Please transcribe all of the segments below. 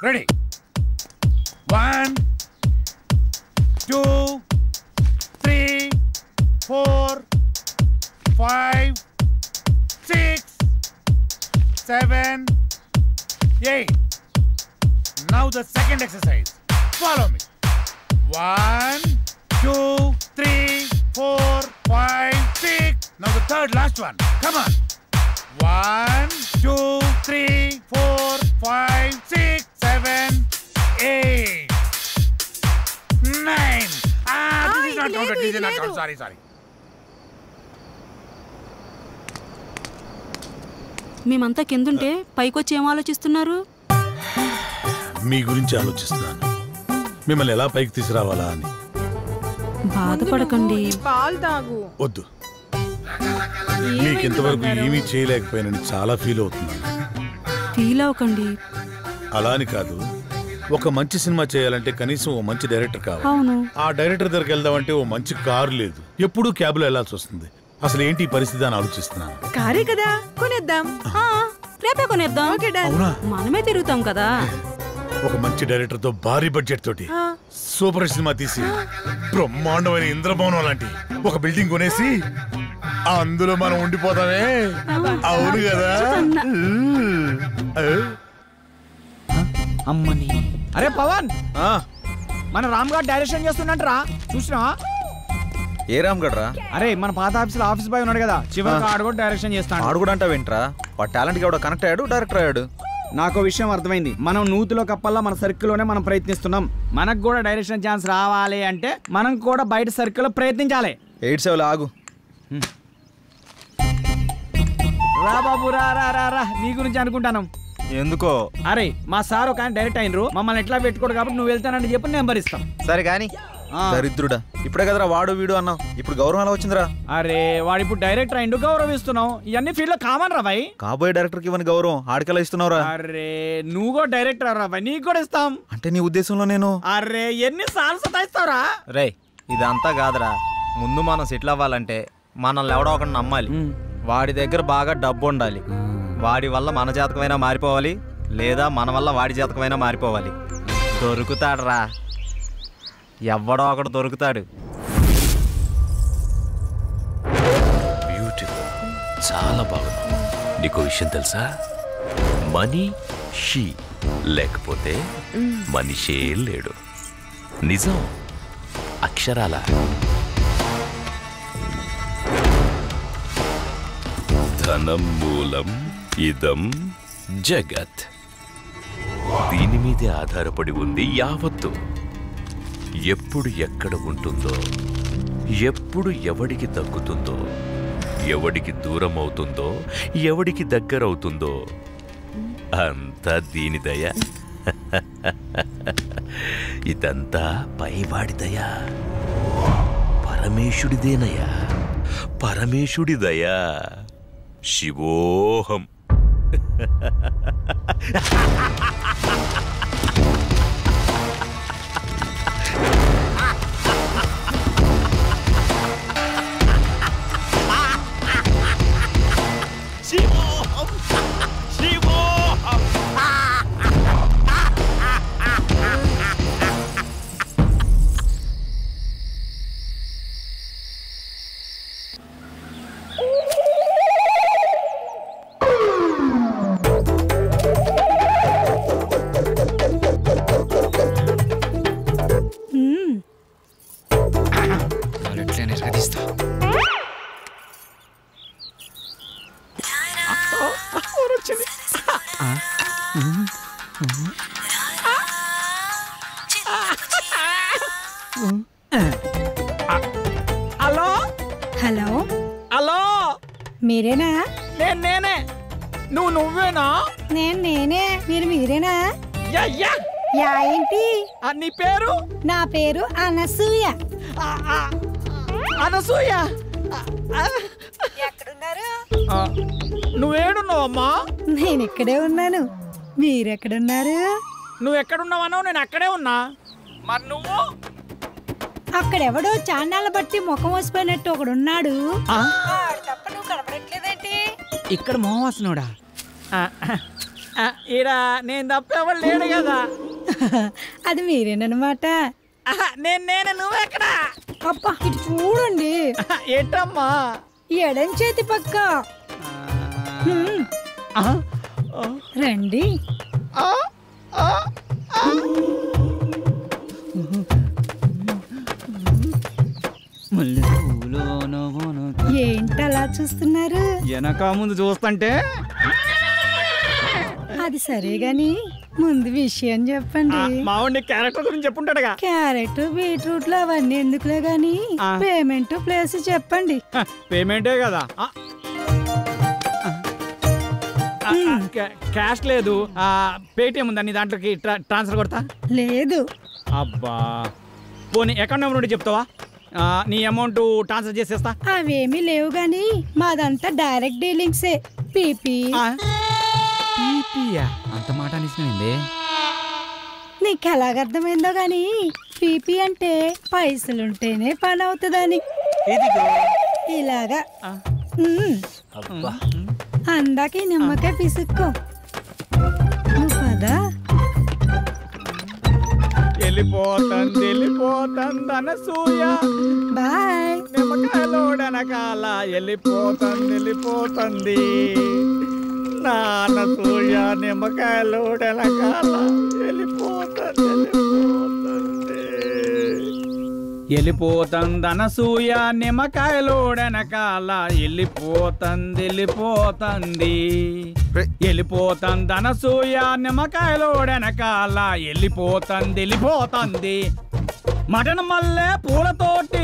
Ready 1 2 3 4 5 6 7 8 Now the second exercise. Follow me. 1 2 3 4 5 6 Now the third last one. Come on. 1 2 3 4 5 6 7 8 9 this is not counted. This is not counted. Sorry. మేమంతా కిందుంటే పైకొచ్చి ఏం ఆలోచిస్తున్నారు? మీ గురించి ఆలోచిస్తున్నాను. మిమ్మల్ని ఎలా పైకి తీసుకురావాలా అని. బాధపడకండి. పాలు తాగు. వద్దు. మీకు ఇంతవరకు ఏమీ చేయలేకపోయానని చాలా ఫీల్ అవుతున్నాను. ఫీల్ అవ్వకండి. అలా అని కాదు, ఒక మంచి సినిమా చేయాలంటే కనీసం ఓ మంచి డైరెక్టర్ కావాలి. అవును. ఆ డైరెక్టర్ దగ్గరికి వెళ్దామంటే ఓ మంచి కారు లేదు, ఎప్పుడూ క్యాబ్లో వెళ్లాల్సి వస్తుంది. అసలు ఏంటి పరిస్థితి అని ఆలోచిస్తున్నాను. కారే కదా, కొనేద్దాం. రేపే కొనేద్దాం. అవునా? మనమే తిరుగుతాం కదా. ఒక మంచి డైరెక్టర్ తో భారీ బడ్జెట్ తోటి సూపర్ సినిమా తీసి బ్రహ్మాండమైన ఇంద్రభవనం లాంటి ఒక బిల్డింగ్ కొనేసి అందులో మనం ఉండిపోతామే. అవును కదా? అమ్మని. అరే పవన్, మన రామ్ గారు డైరెక్షన్ చేస్తున్నట్రా, చూసినా? ఏ రామ్ గడ్రా? అరే మన పాత ఆఫీస్ బాయ్ ఉన్నాడు కదా, చివరికి ఆడు కూడా డైరెక్షన్ చేస్తాడు. ఆడు కూడా అంటావేంట్రా? వాడు టాలెంట్ గా కనెక్ట్ అయ్యాడు, డైరెక్టర్ అయ్యాడు. నాకు విషయం అర్థమైంది. మనం నూతిలో కప్పల్లా మన సర్కిల్లోనే మనం ప్రయత్నిస్తున్నాం. మనకు కూడా డైరెక్షన్ ఛాన్స్ రావాలి అంటే మనం కూడా బయట సర్కిల్లో ప్రయత్నించాలి. 87 ఆగు. రా బాబు, రా రా రా రా, నీ గురించి అనుకుంటాను. ఎందుకో? అరే మా సార్ ఒక ఆయన డైరెక్ట్ అయినరు, మమ్మల్ని ఎట్లా పెట్టుకోడు కాబట్టి నువ్వు వెళ్తానని చెప్పి నెంబర్ ఇస్తాం. సరే కానీ దరిద్రుడా, ఇప్పుడే కదరా వాడు వీడు అన్నావు, ఇప్పుడు గౌరవం ఎలా వచ్చిందిరా? అరే వాడు ఇప్పుడు డైరెక్టర్ అయిండు, గౌరవిస్తున్నావు. ఇవన్నీ ఫీల్డ్ లో కామన్ రా భాయ్. కాబోయే డైరెక్టర్ కి ఇవన్నీ గౌరవం ఆడికెలా ఇస్తున్నావురా? అరే నువ్వు కూడా డైరెక్టర్ రా భాయ్, నీకు కూడా ఇస్తాం. అంటే నీ ఉద్దేశంలో నేను? అరే ఎన్ని సార్లు సతాయిస్తావురా? రే ఇదంతా కాదురా, ముందు మనం సెటిల్ అవ్వాలంటే మనల్ని ఎవడో ఒకటి నమ్మాలి. వాడి దగ్గర బాగా డబ్బు ఉండాలి. వాడి వల్ల మన జాతకమైనా మారిపోవాలి, లేదా మన వల్ల వాడి జాతకమైనా మారిపోవాలి. దొరుకుతాడు రా, ఎవడో ఒకడు దొరుకుతాడు. బ్యూటిఫుల్, చాలా బాగుంది. నీకు విషయం తెలుసా? మనిషి లేకపోతే మనిషే లేడు. నిజం, అక్షరాల. ధనం మూలం ఇదం జగత్. దీని మీదే ఆధారపడి ఉంది యావత్తు. ఎప్పుడు ఎక్కడ ఉంటుందో, ఎప్పుడు ఎవడికి తగ్గుతుందో, ఎవడికి దూరం అవుతుందో, ఎవడికి దగ్గరవుతుందో అంతా దీని దయ. ఇదంతా పైవాడి దయ, పరమేశుడిదేనయ్యా, పరమేశుడి దయ. శివోహం. హలో హలో హలో, మీరేనా? నేనే. నువ్వేనా? నేనే. మీరేనా? యా ఏంటి? నీ పేరు? నా పేరు అనసూయ. అనసూయ, ఎక్కడున్నారు? నువ్వేడున్నావమ్మా? నేను ఇక్కడే ఉన్నాను. మీరెక్కడున్నారు? నువ్వు ఎక్కడున్నావన్నావు, నేను అక్కడే ఉన్నా. మరి నువ్వు? అక్కడెవడో చాన్నాళ్ళ బట్టి ముఖం వసిపోయినట్టు ఒకడున్నాడు. తప్ప నువ్వు కనపడట్లేదేంటి? ఇక్కడ మొహం వస్తున్నాడా? ఈడ నేను తప్ప ఎవరు లేడు కదా. అది మీరేనమాట. నేను నువ్వెక్కడ? అబ్బా ఇటు చూడండి. ఏంటమ్మా? ఎడం చేతి పక్క రండి. ఏంటి అలా చూస్తున్నారు? వెనక ముందు చూస్తుంటే. అది సరే గాని ముందు విషయం చెప్పండి. మావాడి క్యారెక్టర్ గురించి చెప్పుంటాడుగా. క్యారెట్ బీట్రూట్లు అవన్నీ ఎందుకులే గాని పేమెంట్ ప్లేస్ చెప్పండి. పేమెంటే కదా. క్యాష్ లేదు, పేటిఎం ఉందా నీ దాంట్లోకి ట్రాన్స్ఫర్ కొడతా? లేదు. అబ్బా పోనీ అకౌంట్ నెంబర్ ఉంటే చెప్తావా? నీ అమౌంట్ ట్రాన్స్ఫర్ చేసేస్తా. అవేమీ లేవు గాని మాదంతా డైరెక్ట్ డీలింగ్సే. పీపీ. అంత మాట అనిసింది. నీకు ఎలాగర్థమైందో గాని పీపీ అంటే పైసలుంటేనే పని అవుతుందని. ఇలాగా అందాక నిమ్మకాయ పిసుక్కో. నువ్వు పదా. వెళ్ళిపోతుంది అనసూయ. బాయ్. నిమ్మకాయలోడనకాల వెళ్ళిపోతుంది నా అనసూయ. నిమ్మకాయలోడనకాల వెళ్ళిపోతుంది అనసూయ. నిమ్మకాయలోడనకాల వెళ్ళిపోతుంది అనసూయ. నిమ్మకాయలోడనకాల వెళ్ళిపోతుంది. మటన్ మల్లె పూలతోటి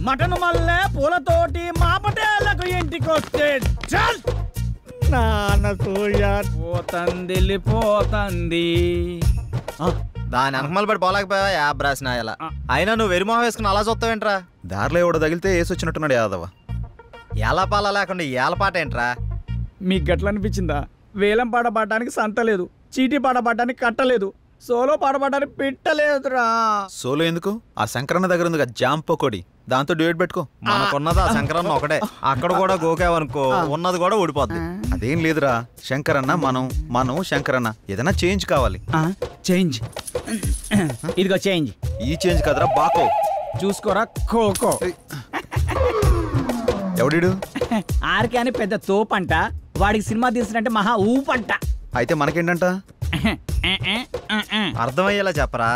మటన్ మల్లె పూలతోటి మా పటేళ్లకు ఇంటికొస్తే చల్ నానసూయ వెళ్ళిపోతుంది. దాని అనకమలు పడి పోలేకపోయావా యాబ్ రాసిన ఇలా. అయినా నువ్వు వెరిమోహం వేసుకుని అలా చూస్తావేంట్రా? దారిలో ఎవడో తగిలితే వేసి వచ్చినట్టున్నాడు యాదవ. ఎలా పాల లేకుండా ఏలపాట ఏంట్రా? మీకు గట్ల అనిపించిందా? వేలం పాట పాడడానికి సంత లేదు, చీటీ పాట పాడడానికి కట్టలేదు, సోలో పాట పాడడానికి పెట్టలేదురా. సోలో ఎందుకు? ఆ శంకరన్న దగ్గర ఉంది కదా జాంప్ పకోడి, దాంతో డ్యూయట్ పెట్టుకో. మనకున్నది ఆ శంకరన్న ఒకటే. అక్కడ కూడా గోకావనుకో ఉన్నది కూడా ఊడిపోద్ది. అదేం లేదురా, శంకరన్న మనం శంకరన్న ఏదైనా చేంజ్ కావాలి. చేంజ్ ఇదిగో చేంజ్. ఈ చేంజ్ కదరా బాకో. చూసుకోరా కోకో. ఎవడిడు? ఆర్కే అని పెద్ద తోపంట, వాడికి సినిమా తీసినంటే మహా ఊపంట. అయితే మనకేంటంట? అర్థమయ్యేలా చెప్పరా.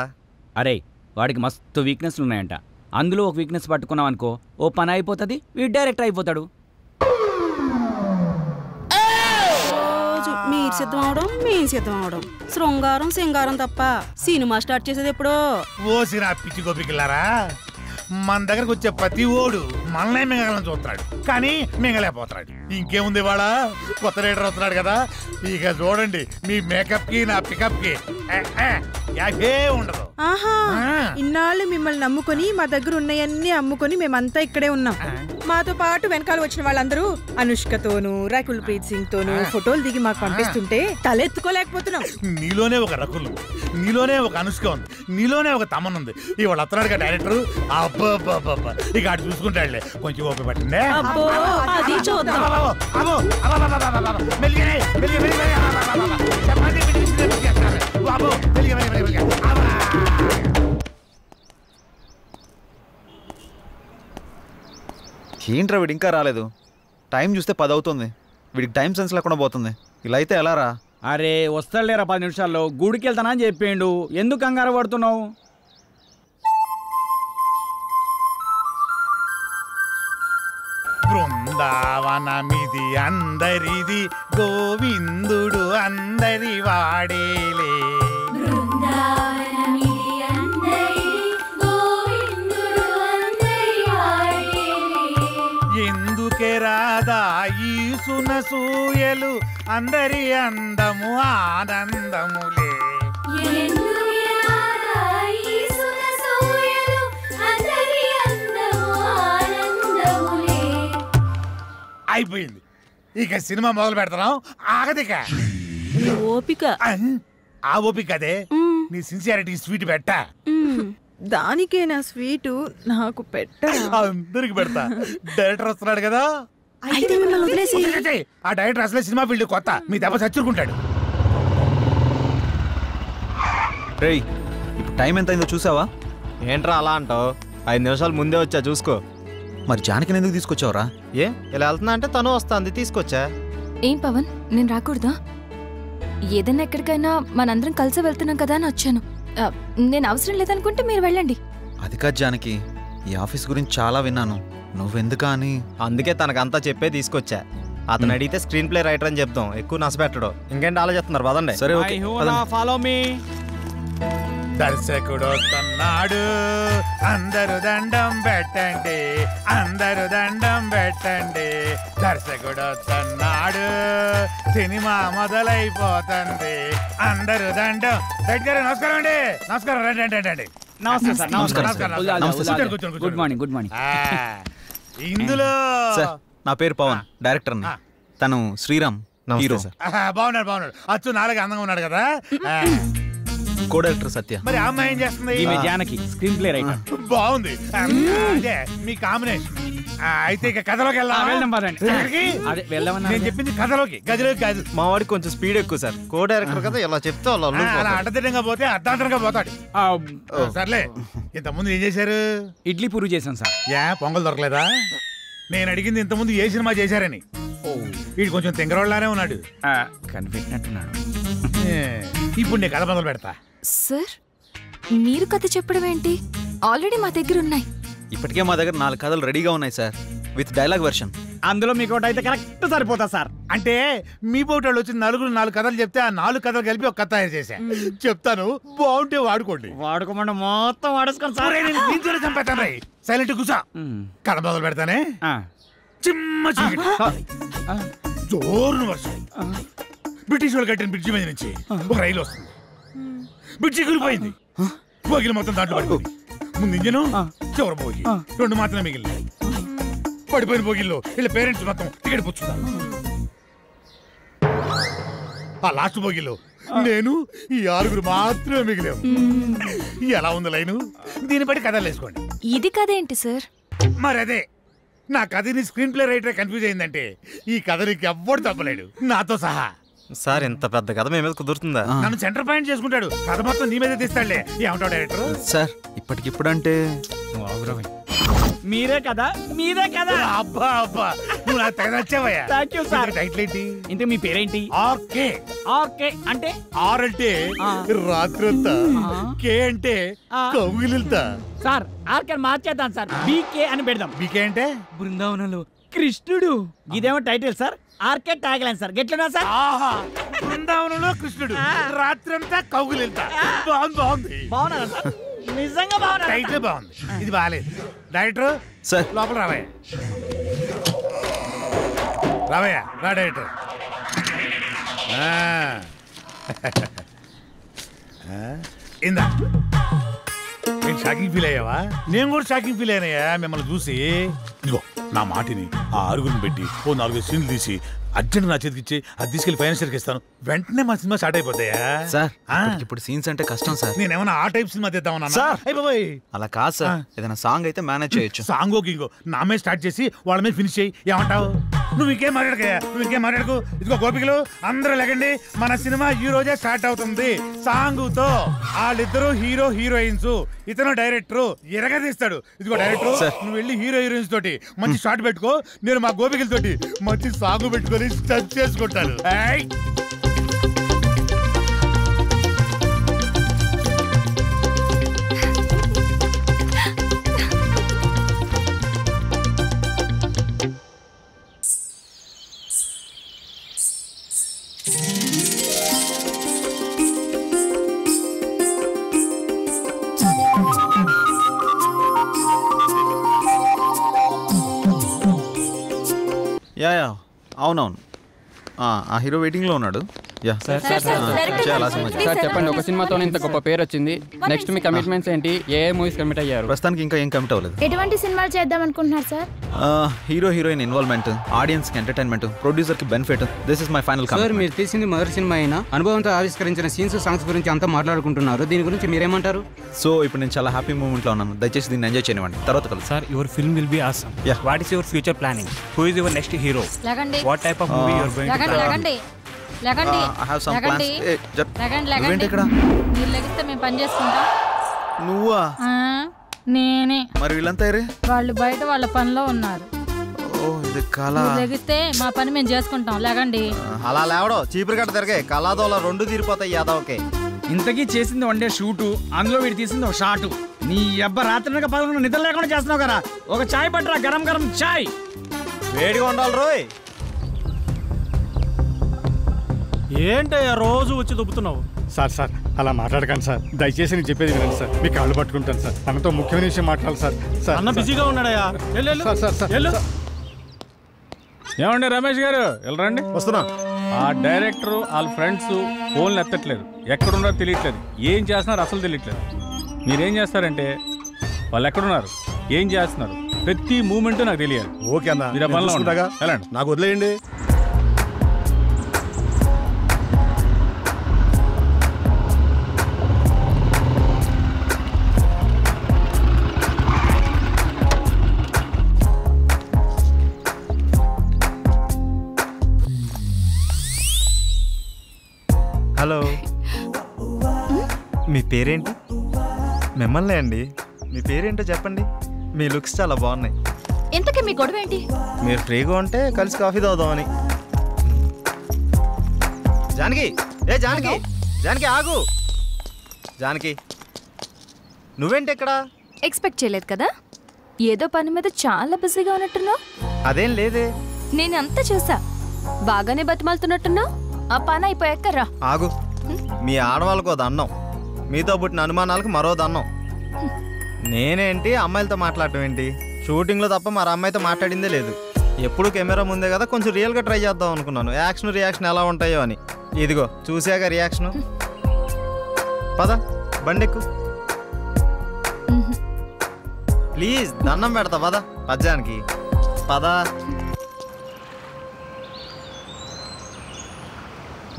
అరే వాడికి మస్తు వీక్నెస్లు ఉన్నాయంట. అందులో ఒక వీక్నెస్ పట్టుకున్నాం అనుకో, ఓ పని అయిపోతుంది, వీడు డైరెక్టర్ అయిపోతాడు. మీరు సిద్ధం అవడం మేము సిద్ధం అవడం, శృంగారం సింగారం తప్ప సినిమా స్టార్ట్ చేసేది ఎప్పుడో. ఓసిరా పిచ్చి గోపికిల్లారా, మన దగ్గరకు వచ్చే ప్రతి ఓడు మనల్నే మింగలని చూస్తున్నాడు, కానీ మింగలేకపోతున్నాడు. ఇంకేముంది వాళ్ళ కొత్త రైడర్ వస్తున్నాడు కదా, ఇక చూడండి మీ మేకప్ కి నా పికప్ కి యాభే ఉండదు. ఆహా, ఇన్నాళ్ళు మిమ్మల్ని నమ్ముకొని మా దగ్గర ఉన్నాయన్నీ అమ్ముకొని మేమంతా ఇక్కడే ఉన్నాం. మాతో పాటు వెనకాల వచ్చిన వాళ్ళందరూ అనుష్కతోనూ రకుల్ ప్రీత్ సింగ్ తోనూ ఫోటోలు దిగి మాకు పంపిస్తుంటే తలెత్తుకోలేకపోతున్నాం. నీలోనే ఒక రకుల్, నీలోనే ఒక అనుష్క ఉంది, నీలోనే ఒక తమన్ ఉంది. ఇవాళ వస్తున్నాడు కదా డైరెక్టర్, అబ్బా ఇక అటు చూసుకుంటాడులే. కొంచెం ఓపిక పట్టిందే. ఏంట్రా వీడు ఇంకా రాలేదు? టైం చూస్తే 10 అవుతుంది. వీడికి టైం సెన్స్ లేకుండా పోతుంది. ఇలా అయితే ఎలా రా? అరే వస్తాడులేరా 10 నిమిషాల్లో. గుడికి వెళ్తానా అని చెప్పిండు, ఎందుకు కంగారు పడుతున్నావు? బృందావనమిది అందరిది, గోవిందుడు అందరి వాడేలే. ఎందుకే రాదా ఈ సునసూయలు, అందరి అందము ఆనందములే. అయిపోయింది, ఇక సినిమా మొదలు పెడతాం. ఆగదిక ఓపిక. ఆ ఓపిక అదే నీ సిన్సియారిటీ స్వీట్ పెట్టా. దానికేనా స్వీటు? నాకు పెట్ట. అందరికి పెడతా. డైరెక్టర్ వస్తున్నాడు కదా, ఆ డైరెక్టర్ అసలే సినిమా ఫీల్డ్ కొత్త, మీ దెబ్బ చచ్చుకుంటాడు. రేయ్ ఇప్పుడు టైం ఎంత అయిందో చూసావా? ఏంట్రా అలా అంటావు? 5 నిమిషాలు ముందే వచ్చా చూసుకో. మరి జానకిని ఎందుకు తీసుకొచ్చావురా? ఇలా వెళ్తున్నా అంటే తను వస్తుంది, తీసుకొచ్చా. ఏం పవన్, నేను రాకూడదా? ఏదైనా ఎక్కడికైనా మనందరం కలిసి వెళ్తున్నాం కదా అని వచ్చాను. నేను అవసరం లేదనుకుంటే మీరు వెళ్ళండి. అది కాదు జానకి, ఈ ఆఫీస్ గురించి చాలా విన్నాను, నువ్వెందుకా అని. అందుకే తనకంతా చెప్పే తీసుకొచ్చా. అతను అడిగితే స్క్రీన్ ప్లే రైటర్ అని చెప్తాం, ఎక్కువ నష్టపెట్టడు. ఇంకేంటి ఆలోచిస్తున్నారు? పదండి. సరే ఓకే, ఫాలో మీ. దర్శకుడు వస్తున్నాడు, అందరూ దండం పెట్టండి, అందరూ దండం పెట్టండి. దర్శకుడు వస్తున్నాడు, సినిమా మొదలైపోతుంది, అందరూ దండం. దగ్గర నమస్కారం అండి. నమస్కారం, రండి రండి రండి. నమస్తే సార్. కూర్చోండి, కూర్చోండి. Good morning. Good morning. ఇందులో సార్ నా పేరు పవన్, డైరెక్టర్ని. తను శ్రీరామ్, హీరో. బాగున్నాడు బాగున్నాడు, అచ్చు నాలుగు అందంగా ఉన్నాడు కదా. కో డైరెక్టర్ సత్య. మరి ఆ అమ్మాయి ఏం చేస్తుంది? ఈమె జానకి, స్క్రీన్ ప్లే రైటర్. బాగుంది, అదే మీ కాంబినేషన్. అయితే ఇక కథలోకి వెళ్దాం పదండి. అదే వెళ్దామన్నా. నేను చెప్పింది కథలోకి, గదిలోకి కాదు. మా వాడికి కొంచెం స్పీడ్ ఎక్కువ సార్. కో డైరెక్టర్ కదా, ఇలా చెప్తే వాళ్ళు అలా అల్లుకుపోతారు. అడ్డదిడ్డంగా పోతే అర్ధాంతరంగా పోతాడు. సర్లే, ఇంతకుముందు ఏం చేశారు? ఇడ్లీ పూరి చేశాను సార్. పొంగల్ దొరకలేదా? నేను అడిగింది ఇంతకుముందు ఏ సినిమా చేశారని. వీడు కొంచెం తింగరోళ్ళనే ఉన్నాడు. కనిపెట్టినట్టున్నాడు. ఇప్పుడు నేను కథ మొదలు పెడతా. సార్, మీరు కథ చెప్పడం ఏంటి? ఆల్రెడీ మా దగ్గర ఉన్నాయి. ఇప్పటికే మా దగ్గర 4 కథలు రెడీగా ఉన్నాయి సార్, విత్ డైలాగ్ వెర్షన్. అందులో మీకు ఒకటి అయితే కరెక్ట్ సరిపోతా సార్. అంటే మీ పోటాళ్ళు వచ్చి 4 కథలు చెప్తే ఆ 4 కథలు కలిపి ఒక కథ తయారు చేశా. చెప్తాను, బాగుంటే వాడుకోండి. వాడుకోమంటే మొత్తం వాడేసుకోండి సార్. దీంతోనే చంపేస్తాను. రై సైలెంట్ కూసా. కథ మొదలు పెడతానే. చిమ్మ చీకటి, జోరున వర్షం. బ్రిటిష్ వాళ్ళు కట్టిన బ్రిడ్జి మీద నుంచి ఒక రైలు వస్తుంది. బ్రిడ్జి కూలిపోయింది, బోగిలు మొత్తం దాంట్లో పడిపోయింది. ముందు ఇంజను, చివరి బోగి, 2 మాత్రమే మిగిలినాయి. పడిపోయిన బోగిల్లో వీళ్ళ పేరెంట్స్ మొత్తం టికెట్ పుచ్చుతారు. ఆ లాస్ట్ బోగిలో నేను, ఈ 6 మాత్రమే మిగిలేవు. ఎలా ఉంది లైను? దీన్ని బట్టి కథలు వేసుకోండి. ఇది కథ ఏంటి సార్? మరి అదే, నా కథని స్క్రీన్ ప్లే రైటర్ కన్ఫ్యూజ్ అయిందంటే ఈ కథ నీకు ఎవ్వడు తప్పలేడు, నాతో సహా. సార్, ఇంత పెద్ద కథ మీ మీద కుదురుతుందా? నన్ను సెంటర్ పాయింట్ చేసుకుంటాడు, కథ మొత్తం నీ మీదే తీస్తాడులే. ఏమంటావు డైరెక్టర్? సార్ ఇప్పటికిప్పుడంటే మీరే కదా, మీరే కదా. అబ్బా అబ్బా, నువ్వు నాకు తెగ నచ్చావయ్యా. Thank you sir. టైటిల్ ఏంటి? ఇంతకు మీ పేరేంటి? ఆర్కే. ఆర్కే అంటే? ఆర్ అంటే రాత్రంతా, కే అంటే కౌగిలిల్తా. సార్ ఆర్కే మార్చేద్దాం సార్, బీకే అని పెడదాం. బీకే అంటే బృందావనంలో కృష్ణుడు. ఇదేమో title sir, RK tagline sir. గెట్లున్నా సార్? ఆహా, బృందావనంలో కృష్ణుడు, రాత్రంతా కౌగిలిల్తా. బాగుంది. బాగున్నారా సార్? నిజంగా బాగున్నా. టైటిల్ బాగుంది, ఇది బాగాలేదు. డైరెక్టర్ సార్ లోపల రావయ్యా. రావయ్యా, రా డైరెక్టర్. ఇందా, నేను షాకింగ్ ఫీల్ అయ్యావా? నేను కూడా షాకింగ్ ఫీల్ అయినాయా మిమ్మల్ని చూసి. ఇదిగో నా మాటిని ఆ 6 పెట్టి 4 సీన్లు తీసి అర్జెంట్ నా చేతికి ఇచ్చి అది తీసుకెళ్లి ఫైనాన్షియల్కి ఇస్తాను. వెంటనే మా సినిమా స్టార్ట్ అయిపోతాయా సార్? ఇప్పుడు సీన్స్ అంటే కష్టం సార్. నేనేమన్నా ఆ టైప్ సినిమా తీద్దామన్నా? అలా కాదు సార్, ఏదైనా సాంగ్ అయితే మేనేజ్ చేయొచ్చు. సాంగో గింగో నా మీద స్టార్ట్ చేసి వాళ్ళ మీద ఫినిష్ చేయి. ఏమంటావు? నువ్వు ఇంకేం మాట్లాడకయ్యా, నువ్వు ఇంకేం మాట్లాడకు. ఇదిగో గోపికలు అందరూ లెగండి, మన సినిమా ఈ రోజే స్టార్ట్ అవుతుంది సాంగుతో. వాళ్ళిద్దరు హీరో హీరోయిన్స్, ఇతను డైరెక్టర్ ఎరగదీస్తాడు. ఇదిగో డైరెక్టర్, నువ్వు వెళ్ళి హీరో హీరోయిన్స్ తోటి మంచి షాట్ పెట్టుకో, నేను మా గోపికలతోటి మంచి సాంగ్ పెట్టుకొని స్టచ్ చేసుకుంటాను. యా అవునవును, ఆ హీరో వెయిటింగ్ లో ఉన్నాడు. సార్ చెప్పండి, ఒక సినిమాతో ఇంత గొప్ప పేరు వచ్చింది, నెక్స్ట్ మీ కమిట్మెంట్స్ ఏంటి? ఏ మూవీస్ కమిట్ అయ్యారు? ప్రస్తుతానికి ఇంకా ఏం కమిట్ అవ్వలేదు. ఎటువంటి సినిమాలు చేద్దాం అనుకుంటున్నారు sir? Hero heroine involvement, audience కి ఎంటర్టైన్మెంట్, ప్రొడ్యూసర్ కి benefit. This is my final sir, మీరు తీసింది మొదటి సినిమా అయినా అనుభవంతో ఆవిష్కరించిన సీన్స్ సాంగ్స్ గురించి అంతా మాట్లాడుకుంటున్నారు, దీని గురించి మీరేమంటారు? సో ఇప్పుడు నేను చాలా హ్యాపీ మూమెంట్ లో ఉన్నాను, దయచేసి దీన్ని ఎంజాయ్ చేయనివ్వండి. తర్వాత కలుసు. Sir, your film will be awesome. What is your future planning? Who is your next hero? What type of movie your going to plan? లేకండి I have some లేకండి plans. Eh, లేకండి నువ్వేంటి లేకండి ఇక్కడ? మీరు లెగిస్తే మేము పని చేసుకుంటాం. నువ్వా? నేనే. మరి వీళ్ళంతా ఏరే? వాళ్ళు బయట వాళ్ళ పనిలో ఉన్నారు. ఓ ఇది కళ. మీరు లెగిస్తే మా పని మేము చేసుకుంటాం. లేకండి. అలా లేవడం చీపురు కట్ట తిరిగే కళాదోళ 2 తీరిపోతాయి యాదవ్కి. ఇంతకీ చేసింది వన్ డే షూటు, అందులో వీడు తీసింది ఒక షాటు. నీ అబ్బ రాత్రి 11 నిద్ర లేకుండా చేస్తున్నావు కదా. ఒక చాయ్ పట్టరా, గరం గరం చాయ్. వేడిగా ఉండాలి రోయ్. ఏంటయ్యా రోజు వచ్చి దుబ్బుతున్నావు? సార్ సార్ అలా మాట్లాడకండి సార్, దయచేసి నేను చెప్పేది వినండి సార్. మీ కాళ్ళు పట్టుకుంటాను సార్, అన్నతో ముఖ్యమైన విషయం మాట్లాడాలి సార్. సార్ అన్న బిజీగా ఉన్నాడయ్యా. సార్ సార్ సార్ ఏమండి రమేష్ గారు వెళ్ళరండి. వస్తున్నా. ఆ డైరెక్టర్ వాళ్ళ ఫ్రెండ్స్ ఫోన్లు ఎత్తట్లేదు, ఎక్కడున్నారో తెలియట్లేదు, ఏం చేస్తున్నారు అసలు తెలియట్లేదు. మీరేం చేస్తారంటే వాళ్ళు ఎక్కడున్నారు, ఏం చేస్తున్నారు, ప్రతి మూమెంట్ నాకు తెలియాలి. ఓకే అన్న, మీరు ఆ పనిలో చూసుకుంటాగా. వెళ్ళండి. నాకు వదిలేయండి. హలో, మీ పేరేంటి? మిమ్మల్ని అండి. మీ పేరేంటో చెప్పండి. మీ లుక్స్ చాలా బాగున్నాయి. ఇంతకీ మీ గొడవ ఏంటి? మీరు ఫ్రీగా ఉంటే కలిసి కాఫీ తాగుదామని. జానకి, ఏ జానకి, జానకి ఆగు. జానకి నువ్వేంటి ఇక్కడ? ఎక్స్పెక్ట్ చేయలేదు కదా. ఏదో పని మీద చాలా బిజీగా ఉన్నట్టున్నావు. అదేం లేదే. నేను అంతా చూసా. బాగానే బతిమాలుతున్నట్టున్నావు. ఆ పని అయిపోయాక రా. ఆగు. మీ ఆడవాళ్ళకు దండం, మీతో పుట్టిన అనుమానాలకు మరో దండం. నేనేంటి అమ్మాయిలతో మాట్లాడటం ఏంటి? షూటింగ్లో తప్ప మరి అమ్మాయితో మాట్లాడిందే లేదు. ఎప్పుడు కెమెరా ముందే కదా, కొంచెం రియల్గా ట్రై చేద్దాం అనుకున్నాను. యాక్షన్ రియాక్షన్ ఎలా ఉంటాయో అని. ఇదిగో చూసాక రియాక్షను. పద బండెక్కు ప్లీజ్, దండం పెడతా పద. పద్యానికి పద.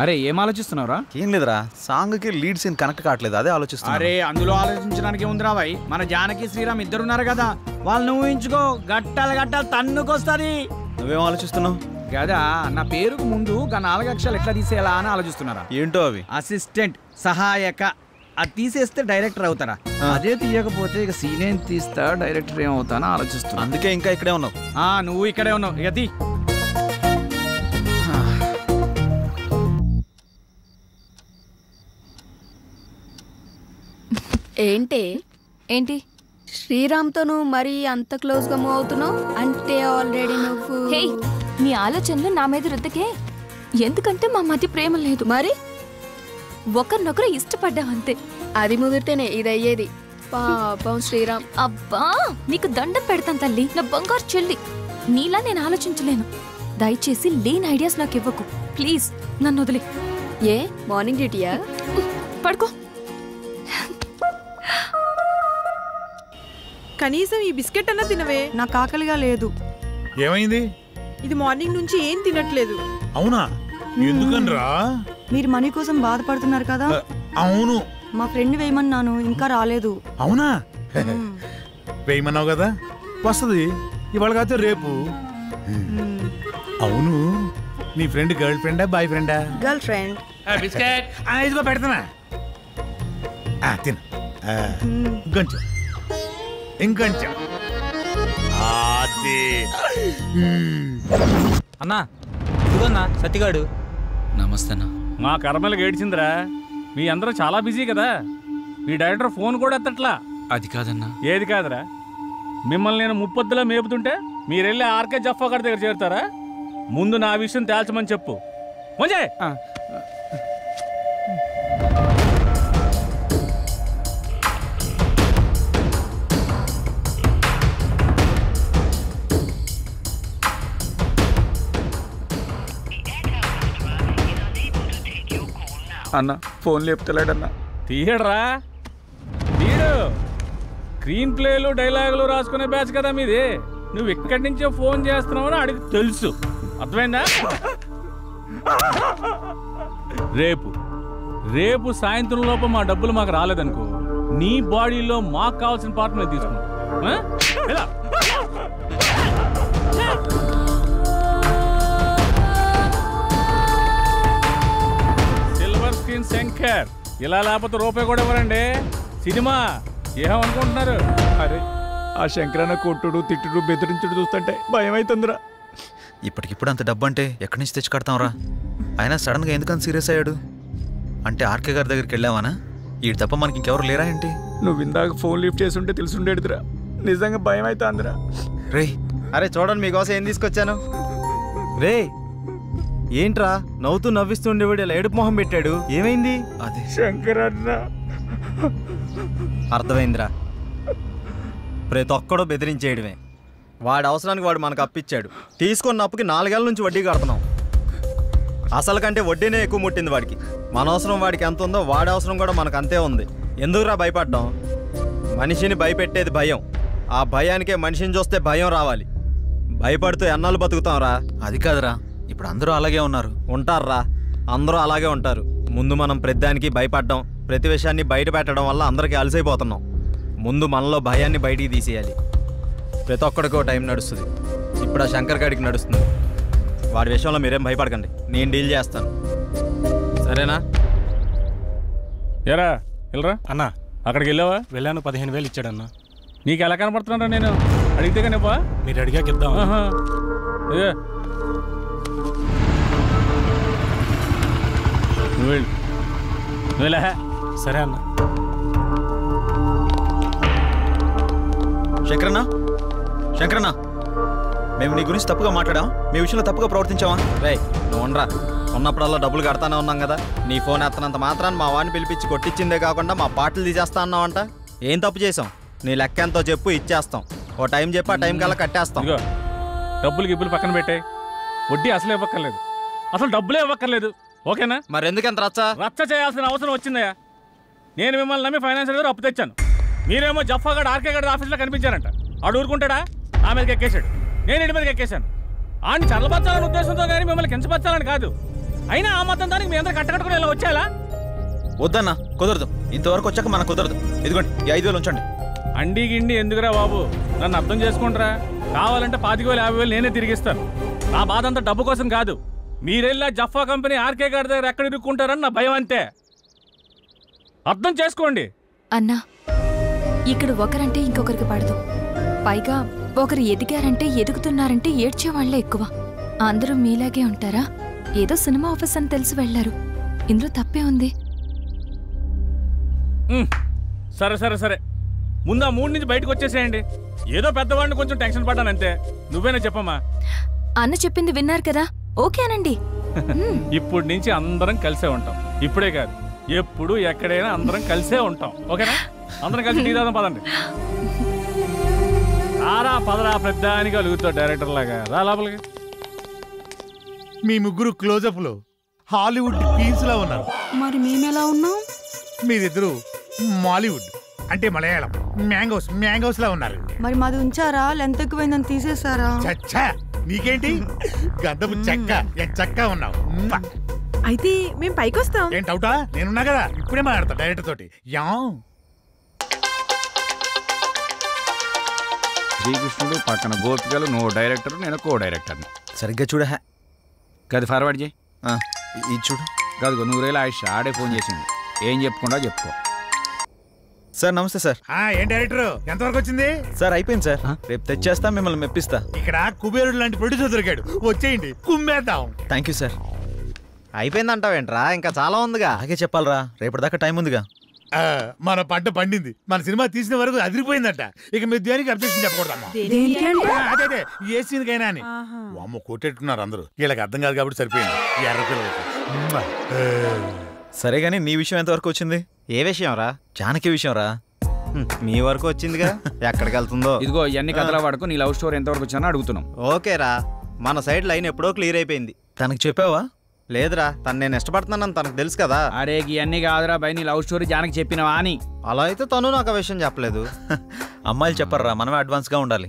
అరే ఏం ఆలోచిస్తున్నావురా? ఏం లేదురా, సాంగ్ కి లీడ్ సీన్ కనెక్ట్ కావట్లేదు, అదే ఆలోచిస్తున్నా. అరే అందులో ఆలోచించడానికి ఉందిరా భాయ్. మన జానకి శ్రీరామ్ ఇద్దరున్నారు కదా, వాళ్ళని ఊహించుకో. గట్టాలు గట్టాలు తన్నుకొస్తుంది. నువ్వేం ఆలోచిస్తున్నావు? కదా నా పేరుకు ముందు 4 అక్షరాలు ఎట్లా తీసేయాలా అని ఆలోచిస్తున్నారా? ఏంటో అవి? అసిస్టెంట్, సహాయక. అది తీసేస్తే డైరెక్టర్ అవుతారా? అదే తీయకపోతే ఇక సీన్ ఏం తీస్తా, డైరెక్టర్ ఏమవుతానో ఆలోచిస్తున్నా. అందుకే ఇంకా ఇక్కడే ఉన్నావు. నువ్వు ఇక్కడే ఉన్నావు. ఇక తీ. ఏంటి శ్రీరామ్తో నువ్వు మరీ అంత క్లోజ్గా మూవ్ అవుతున్నావు అంటే ఆల్రెడీ నువ్వు. హే, నీ ఆలోచనలు నా మీద రుద్దకే. ఎందుకంటే మా మధ్య ప్రేమ లేదు. మరి ఒకరినొకరు ఇష్టపడ్డాం అంతే. అది ముదిరితేనే ఇది అయ్యేది. పాపం శ్రీరామ్. అబ్బా, నీకు దండం పెడతాను తల్లి, నా బంగారు చెల్లి. నీలా నేను ఆలోచించలేను. దయచేసి లేని ఐడియాస్ నాకు ఇవ్వకు ప్లీజ్. నన్ను వదిలే. ఏ మార్నింగ్ డ్యూటీయా? పడుకో. కనీసం ఈ బిస్కెట్ అన్నా తినవే. నాకు ఆకలిగా లేదు. ఏమైంది? ఇది మార్నింగ్ నుంచి ఏం తినట్లేదు. అవునా? ఎందుకనరా? మీరు మనీ కోసం బాధపడుతున్నారు కదా. అవును. మా ఫ్రెండ్ వేయమన్నాను, ఇంకా రాలేదు. అవునా? వేయమన్నావు కదా, వస్తుంది ఇవాళ కాదు రేపు. అవును, నీ ఫ్రెండ్ గర్ల్ ఫ్రెండా బాయ్ ఫ్రెండా? Girl friend. బిస్కెట్ ఇదిగో పెడతానా, తిను. ఇంకొంచెం ఇంకొంచెం. అన్నా ఇదిగోన్నా సత్తిగాడు. నమస్తే అన్న. మా కర్మలకు ఏడ్చిందిరా. మీ అందరూ చాలా బిజీ కదా, మీ డైరెక్టర్ ఫోన్ కూడా ఎత్తట్లా. అది కాదన్నా. ఏది కాదురా? మిమ్మల్ని నేను ముప్పొద్దులా మేపుతుంటే మీరెళ్ళి ఆర్కే జఫా గారి దగ్గర చేరుతారా? ముందు నా విషయం తేల్చమని చెప్పు. మంచి అన్న ఫోన్ లేపుతలేడన్నా. తీయడరా తీయడు. స్క్రీన్ ప్లేలు డైలాగులు రాసుకునే బ్యాచ్ కదా మీది. నువ్వు ఇక్కడి నుంచే ఫోన్ చేస్తున్నావు అని అడిగి తెలుసు. అర్థమైందా? రేపు సాయంత్రం లోపు మా డబ్బులు మాకు రాలేదనుకో, నీ బాడీలో మాకు కావాల్సిన పార్ట్ మేము తీసుకుంటాం. స్క్రీన్ శంకర్. ఇలా లేకపోతే రూపాయి కూడా ఇవ్వరండి. సినిమా ఏమనుకుంటున్నారు? అరే ఆ శంకరన్న కొట్టుడు తిట్టుడు బెదిరించుడు చూస్తుంటే భయం అవుతుందిరా. ఇప్పటికిప్పుడు అంత డబ్బు అంటే ఎక్కడి నుంచి తెచ్చి కడతాంరా? ఆయన సడన్గా ఎందుకని సీరియస్ అయ్యాడు? అంటే ఆర్కే గారి దగ్గరికి వెళ్ళావానా? ఈ తప్ప మనకి ఇంకెవరు లేరా ఏంటి? నువ్వు ఇందాక ఫోన్ లిఫ్ట్ చేసి ఉంటే తెలుసుండేదిరా. నిజంగా భయం అవుతుందిరా. రే అరే చూడండి మీకోసం ఏం తీసుకొచ్చాను. రే ఏంట్రా నవ్వుతూ నవ్విస్తుండేవాడు ఇలా ఏడుపు మొహం పెట్టాడు, ఏమైంది? అదే శంకరన్న. అర్థమైందిరా, ప్రతి ఒక్కడో బెదిరించేయడమే. వాడి అవసరానికి వాడు మనకు అప్పిచ్చాడు. తీసుకున్న అప్పుకి 4 ఏళ్ళ నుంచి వడ్డీ కడుతున్నాం. అసలు కంటే వడ్డీనే ఎక్కువ ముట్టింది వాడికి. మన అవసరం వాడికి ఎంత ఉందో వాడి అవసరం కూడా మనకు అంతే ఉంది. ఎందుకురా భయపడ్డాం? మనిషిని భయపెట్టేది భయం. ఆ భయానికే మనిషిని చూస్తే భయం రావాలి. భయపడుతూ ఎన్నాళ్ళు బతుకుతాంరా? అది కాదురా, ఇప్పుడు అందరూ అలాగే ఉన్నారు. ఉంటారా, అందరూ అలాగే ఉంటారు. ముందు మనం ప్రతిదానికి భయపడ్డాం, ప్రతి విషయాన్ని బయట పెట్టడం వల్ల అందరికీ అలసైపోతున్నాం. ముందు మనలో భయాన్ని బయటికి తీసేయాలి. ప్రతి ఒక్కడికో టైం నడుస్తుంది. ఇప్పుడు ఆ శంకర్ గాడికి నడుస్తుంది. వాడి విషయంలో మీరేం భయపడకండి, నేను డీల్ చేస్తాను. సరేనా? ఏరా వెళ్ళరా అన్నా. అక్కడికి వెళ్ళావా? వెళ్ళాను, 15,000 ఇచ్చాడన్నా. నీకు ఎలా కనపడుతున్నారా? నేను అడిగితే కనిపా. మీరు అడిగాక ఇద్దాం. నువ్వు సరే అన్న. శంకరన్న, శంకరన్న, మేము నీ గురించి తప్పుగా మాట్లాడాం, మీ విషయంలో తప్పుగా ప్రవర్తించావా? రే నువ్వు ఉండరా. ఉన్నప్పుడల్లా డబ్బులు కడతానే ఉన్నాం కదా. నీ ఫోన్ ఎత్తనంత మాత్రాన్ని మా వాడిని పిలిపించి కొట్టించిందే కాకుండా మా పాటలు తీసేస్తా అన్నావంట. ఏం తప్పు చేసాం? నీ లెక్క ఎంతో చెప్పు, ఇచ్చేస్తాం. ఓ టైం చెప్పి ఆ టైం కల్లా కట్టేస్తాం. డబ్బులు గిబ్బులు పక్కన పెట్టే, వడ్డీ అసలు ఇవ్వక్కర్లేదు, అసలు డబ్బులే ఇవ్వక్కర్లేదు. ఓకేనా? మరి ఎందుకంత రచ్చ చేయాల్సిన అవసరం వచ్చిందయ్యా. నేను మిమ్మల్ని నమ్మి ఫైనాన్షియల్ గారు అప్పు తెచ్చాను. మీరేమో జఫాగడ్ ఆర్కే గడ్ ఆఫీస్లో కనిపించారంట. ఆడు ఊరుకుంటాడా? నా మీదకి ఎక్కేశాడు, నేను ఇంటి మీదకి ఎక్కేశాను. ఆడిని చల్లబచ్చాలని ఉద్దేశంతో కానీ మిమ్మల్ని కించపరచాలని కాదు. అయినా ఆ మొత్తం దానికి మీ అందరూ కట్టకట్టుకుని ఇలా వచ్చేలా? వద్దన్నా, కుదరదు. ఇంతవరకు వచ్చాక మనకు కుదరదు. ఇదిగోండి, ఈ 5,000 ఉంచండి. అండి గిండి ఎందుకురా బాబు, నన్ను అర్థం చేసుకుంటారా? కావాలంటే 25,000 50,000 నేనే తిరిగిస్తాను. నా బాధ అంతా డబ్బు కోసం కాదు. మీరెళ్ళా జఫా కంపెనీ ఆర్కే గారి దగ్గర ఎక్కడ ఇరుక్కుంటారని నా భయం అంతే. అర్థం చేసుకోండి. అన్నా, ఇక్కడ ఒకరంటే ఇంకొకరికి పడదు. పైగా ఒకరు ఎదిగారంటే ఎదుగుతున్నారంటే ఏడ్చేవాళ్లే ఎక్కువ. అందరూ మీలాగే ఉంటారా? ఏదో సినిమా ఆఫీస్ అని తెలిసి వెళ్లారు. ఇందులో తప్పే ఉంది. సరే సరే సరే, ముందు ఆ 3 నుంచి బయటకు వచ్చేసేయండి. ఏదో పెద్దవాడిని కొంచెం టెన్షన్ పడ్డానంతే. నువ్వేనా చెప్పమ్మా? అన్న చెప్పింది విన్నారు కదా, ఓకేనండి. ఇప్పటి నుంచి అందరం కలిసే ఉంటాం. ఇప్పుడే కాదు, ఎప్పుడు ఎక్కడైనా అందరం కలిసే ఉంటాం. ఓకేనా? అందరం కలిసి టీ తాగుదాం, పదండి. రారా పదరా, పెద్దానికి అలుగుతావు డైరెక్టర్ లాగా. రా లోపలికి. మీ ముగ్గురు క్లోజప్ లో హాలీవుడ్ క్వీన్స్ లా ఉన్నారు. మరి మేమెలా ఉన్నాం? మీరిద్దరు మాలీవుడ్ అంటే మలయాళం మ్యాంగోస్ లా ఉన్నారు. మరి మాది ఉంచారా? లెంత్ ఎక్కువైందని తీసేసారా? చచ్చా, నీకేంటి గంధపు చెక్క ఉన్నావు. అయితే మేము పైకి వస్తాం. ఏంటి అవుటా? నేనున్నా కదా, ఇప్పుడే మాట్లాడతా డైరెక్టర్ తోటి. శ్రీకృష్ణుడు పక్కన గోపికలు, నువ్వు డైరెక్టర్, నేను కో డైరెక్టర్. సరిగ్గా చూడ. గది ఫార్వర్డ్ చేయి. ఇది చూడు. గదిగో 100,000 ఆయుష్ ఆడే ఫోన్ చేసింది. ఏం చెప్పుకుంటా చెప్పుకో. సార్ నమస్తే సార్. ఏం డైరెక్టర్, ఎంతవరకు వచ్చింది? సార్ అయిపోయింది సార్, రేపు తెచ్చేస్తా, మిమ్మల్ని మెప్పిస్తా. ఇక్కడ కుబేరుడు లాంటి ప్రొడ్యూసర్ దొరికాడు, వచ్చేయండి కుమ్మేద్దాం. Thank you sir. అయిపోయిందంటావేంట్రా? ఇంకా చాలా ఉందిగా. అలాగే చెప్పాలరా, రేపటిదాకా టైం ఉందిగా. మన పంట పండింది, మన సినిమా తీసిన వరకు అదిరిపోయిందట. ఇక మీరు దేనికి అబ్జెక్షన్ చెప్పకూడదమ్మా. అదే ఏ సీన్కైనా అని. అమ్మ కొట్టేట్టున్నారు అందరూ. వీళ్ళకి అర్థం కాదు కాబట్టి సరిపోయింది. ఎర్ర పిల్లలకి. సరే గానీ నీ విషయం ఎంతవరకు వచ్చింది? ఏ విషయం రా? జానకి విషయం రా. మీ వరకు వచ్చిందిగా, ఎక్కడికి వెళ్తుందో. ఇదిగో ఇవన్నీ కథల వాడుకో. నీ లవ్ స్టోరీ ఎంతవరకు వచ్చినా అడుగుతున్నాం. ఓకేరా, మన సైడ్ లైన్ ఎప్పుడో క్లియర్ అయిపోయింది. తనకి చెప్పావా? లేదురా, తను నేను ఇష్టపడుతున్నానని తనకు తెలుసు కదా. అరే ఇవన్నీ కాదురా బై, నీ లవ్ స్టోరీ జానకి చెప్పినవా అని. అలా అయితే తను నాకు ఆ విషయం చెప్పలేదు. అమ్మాయిలు చెప్పర్రా, మనమే అడ్వాన్స్ గా ఉండాలి.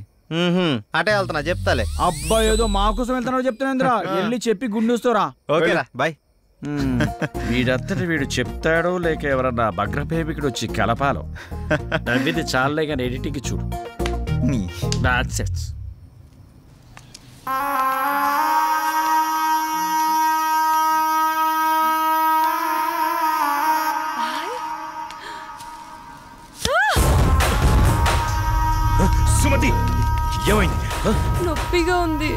అటే వెళ్తున్నా, చెప్తాలే. అబ్బా ఏదో మా కోసం వెళ్తున్నావు చెప్తున్నా. వెళ్ళి చెప్పి గుండూస్తోరా. ఓకేరా బాయ్. వీడంతటి వీడు చెప్తాడో లేక ఎవరన్నా భగ్రపేమికుడు వచ్చి కలపాలో. నవ్విది చాలే కానీ ఎడిటింగ్ చూడు. సుమతి ఏమైంది? నొప్పిగా ఉంది.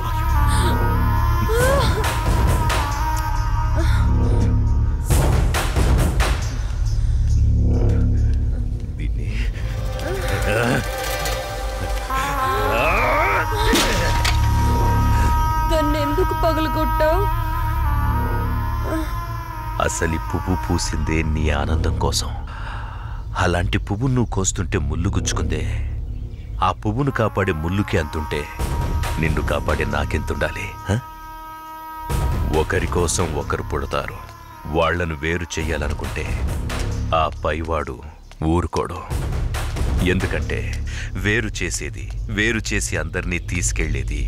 దాన్ని ఎందుకు పగలగొట్టావు? అసలు పువ్వు పూసిందే నీ ఆనందం కోసం. అలాంటి పువ్వు నువ్వు కోస్తుంటే ముళ్ళు గుచ్చుకుందే. ఆ పువ్వును కాపాడే ముళ్ళుకి అంతుంటే నిన్ను కాపాడే నాకెంతుండాలి? ఒకరి కోసం ఒకరు పుడతారు. వాళ్లను వేరు చెయ్యాలనుకుంటే ఆ పైవాడు ఊరుకోడు. ఎందుకంటే వేరు చేసి అందరినీ తీసుకెళ్లేది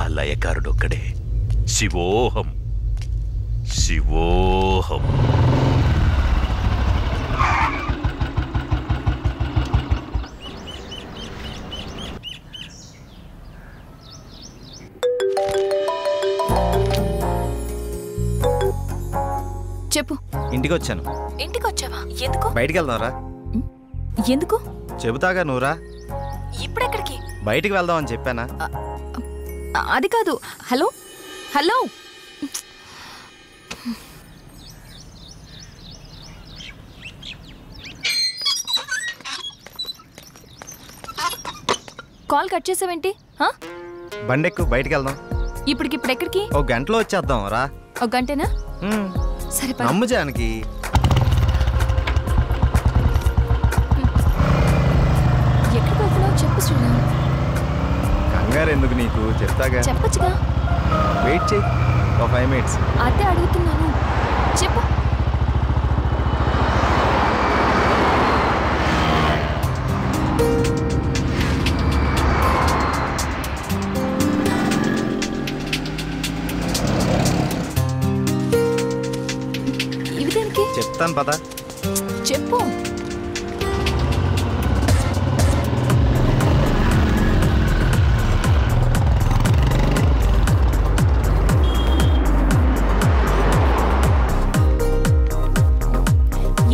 ఆ లయకారుడొక్కడే. శివోహం శివోహం. చెప్పు. ఇంటికి వచ్చాను. ఇంటికి వచ్చావా? ఎందుకు? బయటికి వెళ్దాంరా. ఎందుకు? చెబుతాగా నువ్వురా. ఇప్పుడెక్కడికి? బయటికి వెళ్దామని చెప్పానా? అది కాదు. హలో హలో, కాల్ కట్ చేసావేంటి? బండెక్కు, బయటికి వెళ్దాం. ఇప్పటికిప్పుడు ఎక్కడికి? ఒక గంటలో వచ్చేద్దాం రా. ఒక గంటేనా? సరే పద. నమ్ము జానకి. ఎక్కడికి వెళ్తున్నావు చెప్పు శ్రీరామ్. కంగారు ఎందుకు నీకు, చెప్తాగా. చెప్పచ్చుగా. వెయిట్ చేయి, ఒక 5 minutes. అదే అడుగుతున్నాను, చెప్పు. ఇవి దేనికి? చెప్తాను పద. చెప్పు.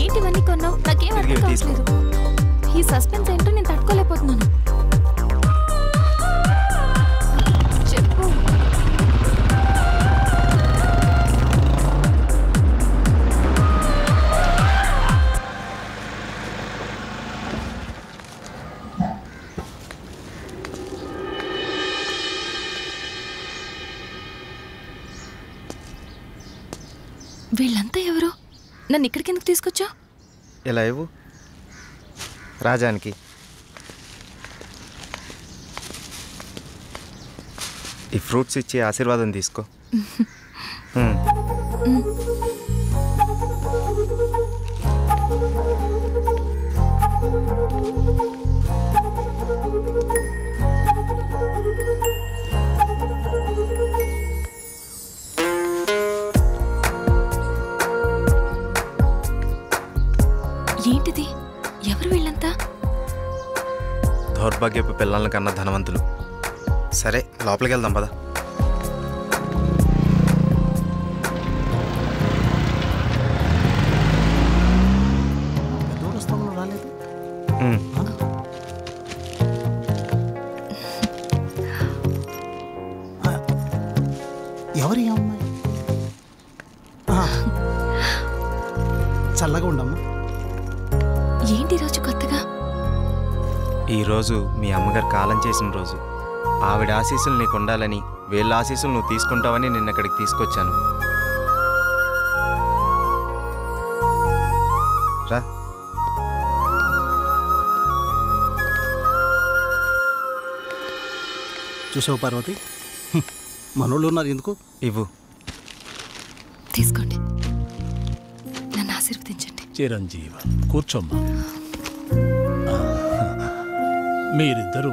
ఏంటివన్నీ కొన్నావు? నాకేం అర్థం కావట్లేదు. ఈ సస్పెన్స్ ఏంటో నేను తట్టుకోలేకపోతున్నాను. చెప్పు. వీళ్ళంతా ఎవరు? నన్ను ఇక్కడికి ఎందుకు తీసుకొచ్చా? ఇలా ఇవ్వు రాజానికి. ఈ ఫ్రూట్స్ ఇచ్చి ఆశీర్వాదం తీసుకో. ఏంటిది? ఎవరు వీళ్ళంతా? దౌర్భాగ్యపు పిల్లల కన్నా ధనవంతులు. సరే లోపలికి వెళ్దాం పద. ఎవరి అమ్మాయి? చల్లగా ఉండమ్మా. ఏంటి రోజు కొత్తగా? ఈరోజు మీ అమ్మగారు కాలం చేసిన రోజు. ఆవిడ ఆశీస్సులు నీకు ఉండాలని, వీళ్ళ ఆశీస్సులు నువ్వు తీసుకుంటావని నిన్న ఇక్కడికి తీసుకొచ్చాను. రా. చూసావు పార్వతి, మనోళ్ళు ఉన్నారు ఎందుకు? ఇవ్వు. తీసుకోండి, నన్ను ఆశీర్వదించండి. చిరంజీవ కూర్చోమ్మా. మీరిద్దరూ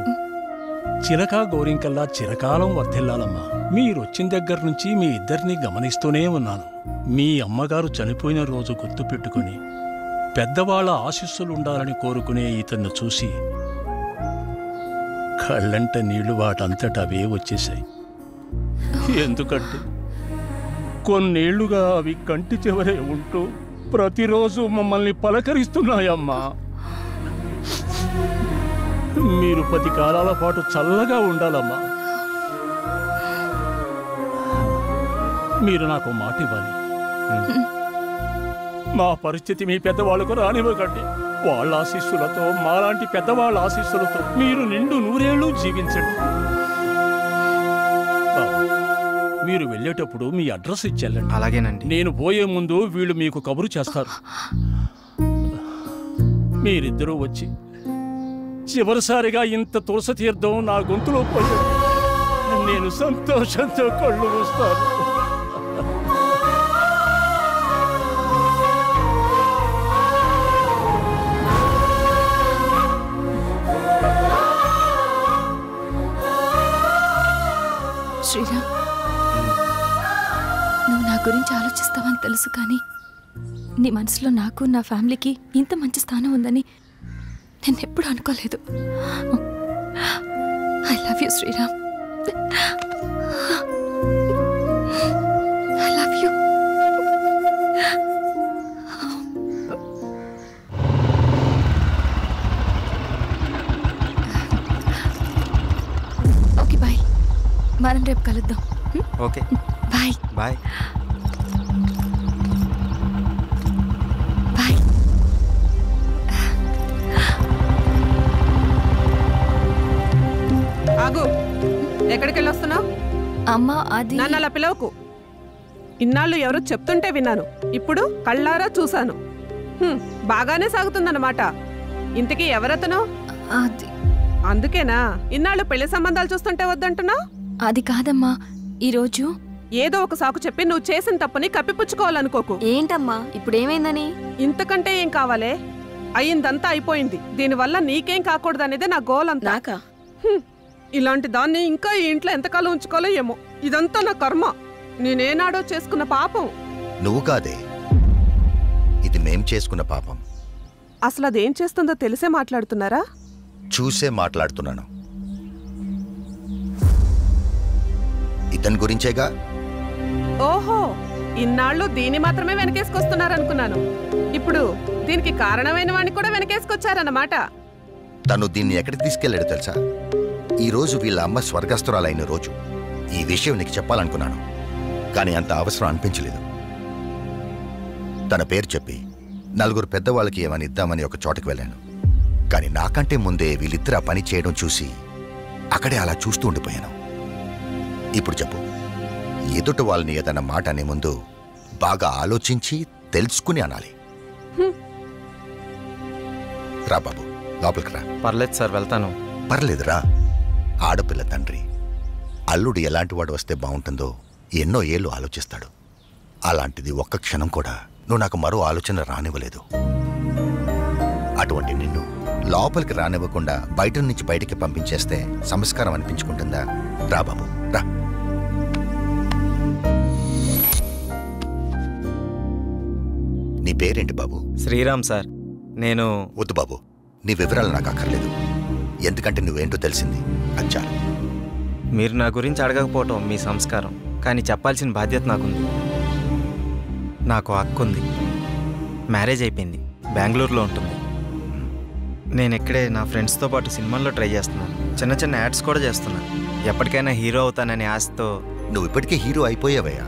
చిలకా గోరింకల్లా చిరకాలం వర్ధిల్లాలమ్మా. మీరొచ్చిన దగ్గర నుంచి మీ ఇద్దరిని గమనిస్తూనే ఉన్నాను. మీ అమ్మగారు చనిపోయిన రోజు గుర్తుపెట్టుకుని పెద్దవాళ్ల ఆశీస్సులుండాలని కోరుకునే ఇతన్ని చూసి కళ్ళంట నీళ్లు వాటంతట అవే వచ్చేశాయి. ఎందుకంటే కొన్నేళ్లుగా అవి కంటి చివరే ఉంటూ ప్రతిరోజు మమ్మల్ని పలకరిస్తున్నాయమ్మా. మీరు 10 కాలాల పాటు చల్లగా ఉండాలమ్మా. మీరు నాకు మాట ఇవ్వాలి. మా పరిస్థితి మీ పెద్దవాళ్ళకు రానివ్వకండి. వాళ్ళ ఆశీస్సులతో, మాలాంటి పెద్దవాళ్ళ ఆశీస్సులతో మీరు నిండు 100 ఏళ్ళు జీవించండి. మీరు వెళ్ళేటప్పుడు మీ అడ్రస్ ఇచ్చెళ్ళండి. అలాగేనండి. నేను పోయే ముందు వీళ్ళు మీకు కబురు చేస్తారు. మీరిద్దరూ వచ్చి చివరిసారిగా ఇంత తులసి తీర్థం నా గొంతులో పోయాడు. నేను సంతోషంతో కళ్ళు మూస్తాను. శ్రీరామ్, నువ్వు నా గురించి ఆలోచిస్తావని తెలుసు, కానీ నీ మనసులో నాకు, నా ఫ్యామిలీకి ఇంత మంచి స్థానం ఉందని నేను ఎప్పుడు అనుకోలేదు. I love you Sriram. I love you. Okay bye, మనం రేపు కలుద్దాం. Okay bye. బాయ్. బాయ్. ఆగు, ఎక్కడికి వెళ్ళొస్తున్నావు? అమ్మా, అది నన్ను అలా పిలవకు. ఇన్నాళ్ళు ఎవరో చెప్తుంటే విన్నాను, ఇప్పుడు కళ్ళారా చూశాను. బాగానే సాగుతుందన్నమాట. ఇంతకీ ఎవరతను? అది అందుకేనా ఇన్నాళ్ళు పెళ్లి సంబంధాలు చూస్తుంటే వద్దంటున్నావు? అది కాదమ్మా, ఈరోజు ఏదో ఒక సాకు చెప్పి నువ్వు చేసిన తప్పుని కప్పిపుచ్చుకోవాలనుకోకు. ఏంటమ్మా ఇప్పుడు ఏమైందని? ఇంతకంటే ఏం కావాలే? అయిందంతా అయిపోయింది. దీనివల్ల నీకేం కాకూడదనేదే నా గోల్ అంతా. ఇలాంటి దాన్ని ఇంకా ఈ ఇంట్లో ఎంతకాలం ఉంచుకోవాలో ఏమో. ఇదంతా నా కర్మ. నేనేనాడో చేసుకున్న పాపం. నువ్వు కాదే, ఇది మేం చేసుకున్న పాపం. అసలు అదేం చేస్తుందో తెలిసే మాట్లాడుతున్నారా? చూసే మాట్లాడుతున్నాను. ఇతని గురించేగా. ఓహో, ఇన్నాళ్ళు దీన్ని మాత్రమే వెనకేసుకొస్తున్నారనుకున్నాను. ఇప్పుడు దీనికి కారణమైన వాడిని కూడా వెనకేసుకొచ్చారన్నమాట. తను దీన్ని ఎక్కడికి తీసుకెళ్లాడు తెలుసా? ఈ రోజు వీళ్ళ అమ్మ స్వర్గస్థురాలైన రోజు. ఈ విషయం నీకు చెప్పాలనుకున్నాను, కానీ అంత అవసరం అనిపించలేదు. తన పేరు చెప్పి 4 పెద్దవాళ్ళకి ఏమని ఇద్దామని ఒక చోటకి వెళ్ళాను. కానీ నాకంటే ముందే వీళ్ళిద్దరు ఆ పని చేయడం చూసి అక్కడే అలా చూస్తూ ఉండిపోయాను. ఇప్పుడు చెప్పు, ఎదుట వాళ్ళని ఏదన్నా మాట అనే ముందు బాగా ఆలోచించి తెలుసుకుని అనాలి. రా బాబు, లోపలికి రా. పర్లేదు సార్, వెళ్తాను. పర్లేదురా. ఆడపిల్ల తండ్రి, అల్లుడు ఎలాంటి వాడు వస్తే బాగుంటుందో ఎన్నో ఏళ్ళు ఆలోచిస్తాడు. అలాంటిది ఒక్క క్షణం కూడా నువ్వు నాకు మరో ఆలోచన రానివ్వలేదు. అటువంటి నిన్ను లోపలికి రానివ్వకుండా బయట నుంచి బయటికి పంపించేస్తే సంస్కారం అనిపించుకుంటుందా? రా బాబు, రా. నీ పేరేంటి బాబు? శ్రీరామ్ సార్. నేను వద్దు బాబు, నీ వివరాలు నాకు అక్కర్లేదు. ఎందుకంటే నువ్వేంటో తెలిసింది, అచ్చా. మీరు నా గురించి అడగకపోవటం మీ సంస్కారం, కానీ చెప్పాల్సిన బాధ్యత నాకుంది. నాకు హక్కుంది. మ్యారేజ్ అయిపోయింది, బెంగళూరులో ఉంటుంది. నేను ఇక్కడే నా ఫ్రెండ్స్తో పాటు సినిమాల్లో ట్రై చేస్తున్నాను. చిన్న చిన్న యాడ్స్ కూడా చేస్తున్నాను. ఎప్పటికైనా హీరో అవుతాననే ఆశతో. నువ్వు ఇప్పటికే హీరో అయిపోయావయ్యా.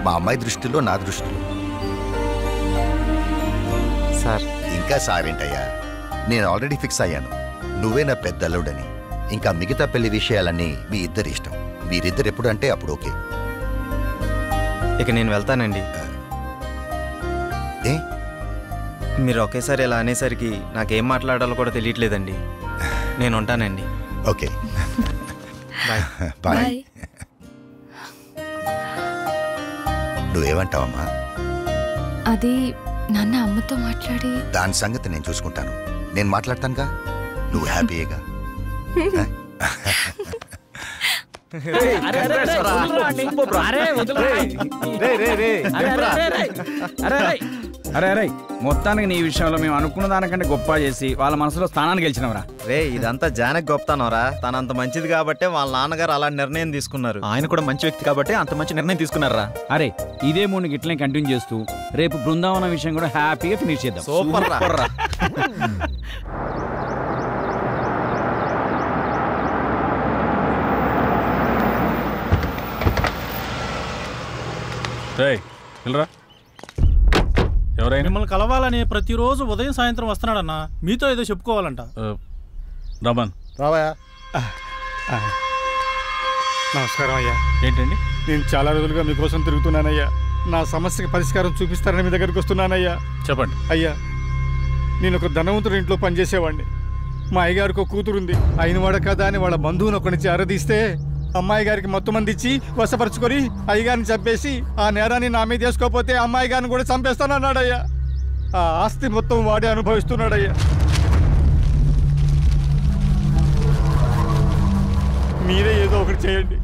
మా అమ్మాయి దృష్టిలో, నా దృష్టిలో. సార్ ఇంకా సారేంటయ్యా, నేను ఆల్రెడీ ఫిక్స్ అయ్యాను. నువ్వే నా పెద్ద అల్లుడని. ఇంకా మిగతా పెళ్లి విషయాలన్నీ మీ ఇద్దరి ఇష్టం. మీరిద్దరు ఎప్పుడు అంటే అప్పుడు ఓకే. ఇక నేను వెళ్తానండి. ఏ మీరు ఒకేసారి ఇలా అనేసరికి నాకేం మాట్లాడాలో కూడా తెలియట్లేదండి. నేను ఉంటానండి. Okay, bye. బాయ్. నువ్వేమంటావమ్మా? అది నాన్న అమ్మతో మాట్లాడి దాని సంగతి నేను చూసుకుంటాను. నేను మాట్లాడతానుగా, నువ్వు హ్యాపీయేగా. అరే మొత్తానికి నీ విషయంలో మేము అనుకున్న దానికంటే గొప్ప చేసి వాళ్ళ మనసులో స్థానాన్ని గెలిచినవరా. రే, ఇదంతా జానకి గొప్పతనవరా. తనంత మంచిది కాబట్టి వాళ్ళ నాన్నగారు అలాంటి నిర్ణయం తీసుకున్నారు. ఆయన కూడా మంచి వ్యక్తి కాబట్టి అంత మంచి నిర్ణయం తీసుకున్నారా. అరే, ఇదే మూడు గిట్లనే కంటిన్యూ చేస్తూ రేపు బృందావనం విషయం కూడా హ్యాపీగా ఫినిష్ చేద్దాం. సూపర్ రా. వెళ్ళరా. ఎవరైనా మిమ్మల్ని కలవాలని ప్రతిరోజు ఉదయం సాయంత్రం వస్తున్నాడన్నా, మీతో ఏదో చెప్పుకోవాలంట. రమన్ రావయ్యా. నమస్కారం అయ్యా. ఏంటండి? నేను చాలా రోజులుగా మీకోసం తిరుగుతున్నానయ్యా. నా సమస్యకి పరిష్కారం చూపిస్తారని మీ దగ్గరికి వస్తున్నానయ్యా. చెప్పండి. అయ్యా, నేను ఒక ధనవంతుడి ఇంట్లో పనిచేసేవాడిని. మా అయ్యగారికి ఒక కూతురుంది. అయినవాడ కదా అని వాళ్ళ బంధువుని ఒకనిచ్చి అరదీస్తే అమ్మాయి గారికి మొత్తం మంది ఇచ్చి వశపరుచుకొని అయ్యగారిని చంపేసి ఆ నేరాన్ని నా మీద చేసుకోకపోతే అమ్మాయి గారిని కూడా చంపేస్తానన్నాడయ్యా. ఆ ఆస్తి మొత్తం వాడే అనుభవిస్తున్నాడయ్యా. మీరే ఏదో ఒకటి చేయండి.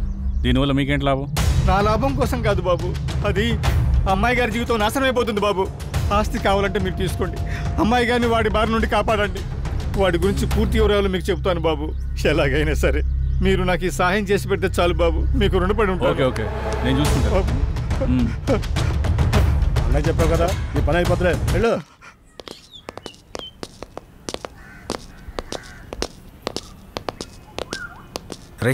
దీనివల్ల మీకేంటి లాభం? నా లాభం కోసం కాదు బాబు, అది అమ్మాయి గారి జీవితం నాశనం అయిపోతుంది బాబు. ఆస్తి కావాలంటే మీరు తీసుకోండి, అమ్మాయి గారిని వాడి బారి నుండి కాపాడండి. వాడి గురించి పూర్తి వివరాలు మీకు చెప్తాను బాబు. ఎలాగైనా సరే మీరు నాకు ఈ సహాయం చేసి పెడితే చాలు బాబు, మీకు రుణపడి ఉంటాను. ఓకే ఓకే, నేను చూసుకుంటాను. అన్నయ్య చెప్పావు కదా, నీ పని అయిపోతులే, వెళ్ళు. రే,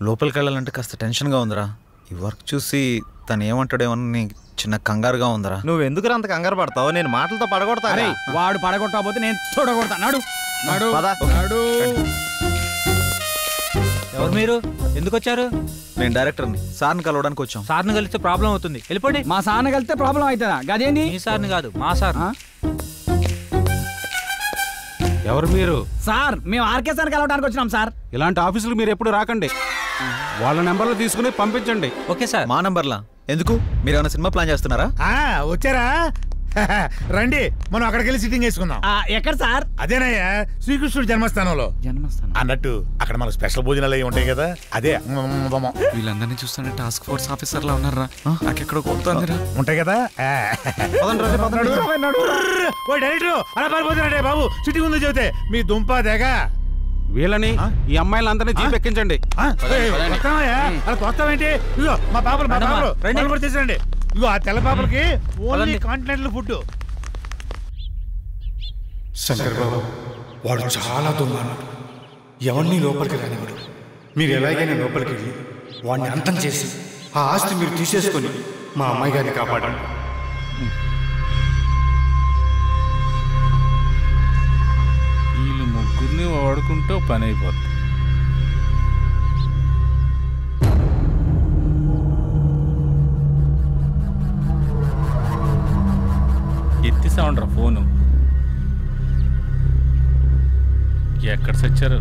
లోపలికి వెళ్ళాలంటే కాస్త టెన్షన్గా ఉందిరా. ఈ వర్క్ చూసి తను ఏమంటాడేమని చిన్న కంగారుగా ఉందిరా. నువ్వు ఎందుకు అంత కంగారు పడతావు? నేను మాటలతో పడగొడతా. వాడు పడగొట్టకపోతే నేను చూడగొడతా. నాడు నాడు నాడు. ఎవరు మీరు? ఎందుకు వచ్చారు? నేను డైరెక్టర్ని, సార్ని కలవడానికి వచ్చాం. సార్ని కలిస్తే ప్రాబ్లం అవుతుంది, వెళ్ళిపోండి. మా సార్ని కలిస్తే ప్రాబ్లం అవుతుందా? గదేంది? మీ సార్ని కాదు, మా సార్. ఎవరు మీరు? సార్, మేము ఆర్కే సార్ కలవడానికి వచ్చినాం సార్. ఇలాంటి ఆఫీసులు మీరు ఎప్పుడు రాకండి. వాళ్ళ నెంబర్లు తీసుకుని పంపించండి. Okay sir. మా నంబర్లా ఎందుకు? మీరు ఏమైనా సినిమా ప్లాన్ చేస్తున్నారా? వచ్చారా? రండి, మనం అక్కడికి వెళ్ళి సిట్టింగ్ వేసుకుందాం. ఎక్కడ సార్? అదేనయ్యా, శ్రీకృష్ణుడు జన్మస్థానంలో. అన్నట్టు అక్కడ మనకు స్పెషల్ భోజనాలు అవి ఉంటాయి కదా, అదే. వీళ్ళందరినీ చూస్తుంటే టాస్క్ ఫోర్స్ ఆఫీసర్ లా ఉన్నారా? నాకెక్కడ కొడుతుందిరా. ఉంటాయి కదా. డైరెక్టర్ అలా పారిపోతున్నాడే బాబు, సిట్టింగ్ ఉందో చెబితే మీ దుంప దేగ. వీళ్ళని, ఈ అమ్మాయిలందరినీ జీప్ ఎక్కించండి. అలా తోస్తావేంటి? ఇదిగో మా పాపలు చేసండి. ఇగో ఆ తెల్ల పాపలకి ఓన్లీ కాంటినెంటల్ ఫుడ్. శంకర్ బాబు, వాడు చాలా దుర్మార్గుడు, ఎవరిని లోపలికి రానివాడు. మీరు ఎలాగైనా లోపలికి వెళ్ళి వాడిని అంతం చేసి ఆ ఆస్తి మీరు తీసేసుకొని మా అమ్మాయి గారిని కాపాడండి. వీళ్ళు ముగ్గురిని వాడుకుంటూ పని అయిపోతుంది. ఎత్తిసా ఉండరా ఫోను? ఎక్కడ సచ్చారు?